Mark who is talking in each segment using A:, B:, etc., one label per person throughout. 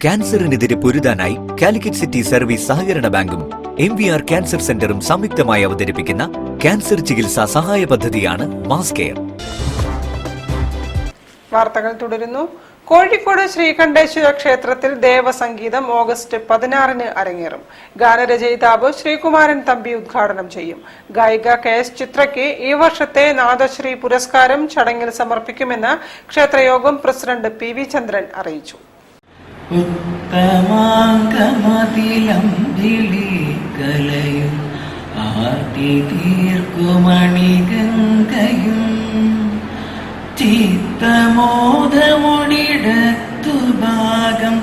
A: ക്യാൻസറിനെതിരെ പൊരുതാനായി Calicut city service സഹകരണ ബാങ്കും MVR cancer സെന്ററും സംയുക്തമായി അവതരിപ്പിക്കുന്ന ക്യാൻസർ ചികിത്സാ സഹായ പദ്ധതിയാണ് മാസ് കെയർ.
B: വാർത്തകൾ തുടരുന്നു. കോഴിക്കോട് ശ്രീകണ്ഠേശ്വര ക്ഷേത്രത്തിൽ ദേവസംഗീതം ഓഗസ്റ്റ് 16-ന് അരങ്ങേറും. ഗാനരചയിതാവ് ശ്രീകുമാരൻ തമ്പി ഉദ്ഘാടനം ചെയ്യും. ഗായിക KS ചിത്രയ്ക്ക് ഈ വർഷത്തെ നാദശ്രീ പുരസ്കാരം ചടങ്ങിൽ സമർപ്പിക്കുമെന്ന് ക്ഷേത്രയോഗം പ്രസിഡന്റ് PV ചന്ദ്രൻ അറിയിച്ചു.
C: ചിത്തമോദമൊടിടത്തുഭാഗം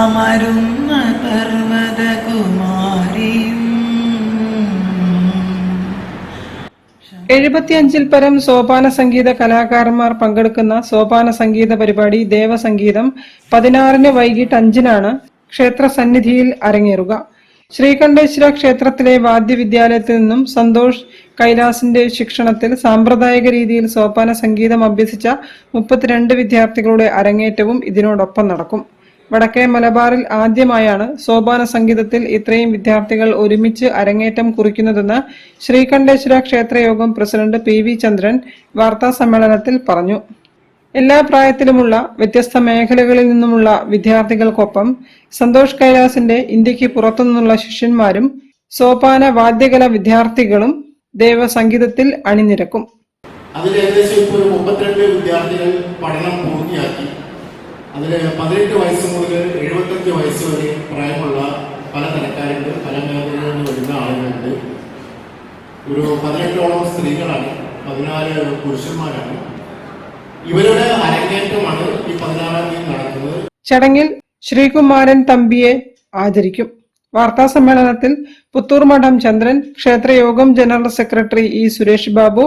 C: അമരുന്ന പർവ്വതകുമാരിയും
B: 75-ൽ പരം സോപാന സംഗീത കലാകാരന്മാർ പങ്കെടുക്കുന്ന സോപാന സംഗീത പരിപാടി ദേവസംഗീതം 16-ന് വൈകിട്ട് 5-നാണ് ക്ഷേത്ര സന്നിധിയിൽ അരങ്ങേറുക. ശ്രീകണ്ഠേശ്വര ക്ഷേത്രത്തിലെ വാദ്യവിദ്യാലയത്തിൽ നിന്നും സന്തോഷ് കൈലാസിന്റെ ശിക്ഷണത്തിൽ സാമ്പ്രദായിക രീതിയിൽ സോപാന സംഗീതം അഭ്യസിച്ച 32 വിദ്യാർത്ഥികളുടെ അരങ്ങേറ്റവും ഇതിനോടൊപ്പം നടക്കും. വടക്കേ മലബാറിൽ ആദ്യമായാണ് സോപാന സംഗീതത്തിൽ ഇത്രയും വിദ്യാർത്ഥികൾ ഒരുമിച്ച് അരങ്ങേറ്റം കുറിക്കുന്നതെന്ന് ശ്രീകണ്ഠേശ്വര ക്ഷേത്രയോഗം പ്രസിഡന്റ് PV ചന്ദ്രൻ വാർത്താ സമ്മേളനത്തിൽ പറഞ്ഞു. എല്ലാ പ്രായത്തിലുമുള്ള വ്യത്യസ്ത മേഖലകളിൽ നിന്നുമുള്ള വിദ്യാർത്ഥികൾക്കൊപ്പം സന്തോഷ് കൈലാസിന്റെ ഇന്ത്യക്ക് പുറത്തുനിന്നുള്ള ശിഷ്യന്മാരും സോപാന വാദ്യകല വിദ്യാർത്ഥികളും ദേവസംഗീതത്തിൽ അണിനിരക്കും.
D: അതിൽ ഏകദേശം ഇപ്പോൾ 32 വിദ്യാർത്ഥികൾ പഠനം പൂർത്തിയാക്കി. അതിൽ 18 വയസ്സ് മുതൽ 75 വയസ്സ് വരെ പ്രായമുള്ള പല തരക്കാരുണ്ട്, പല മേഖലകളിൽ നിന്ന് വരുന്ന ആളുകളുണ്ട്. ഒരു 18ഓളം സ്ത്രീകളാണ്, 14 പുരുഷന്മാരാണ്. ഇവരുടെ അരങ്ങേറ്റമാണ് ഈ 16-ാം തീയതി നടക്കുന്നത്.
B: ചടങ്ങിൽ ശ്രീകുമാരൻ തമ്പിയെ ആദരിക്കും. വാർത്താ സമ്മേളനത്തിൽ പുത്തൂർ മഠം ചന്ദ്രൻ, ക്ഷേത്രയോഗം general secretary E Suresh Babu,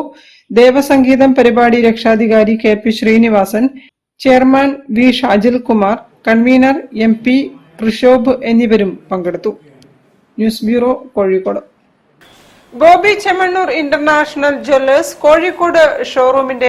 B: ദേവസംഗീതം പരിപാടി രക്ഷാധികാരി KP Srinivasan, chairman V Shajil Kumar, convener MP Prashobh എന്നിവരും പങ്കെടുത്തു. News bureau, Kozhikode. Boby Chemmanur international jewellers Kozhikode ഷോറൂമിന്റെ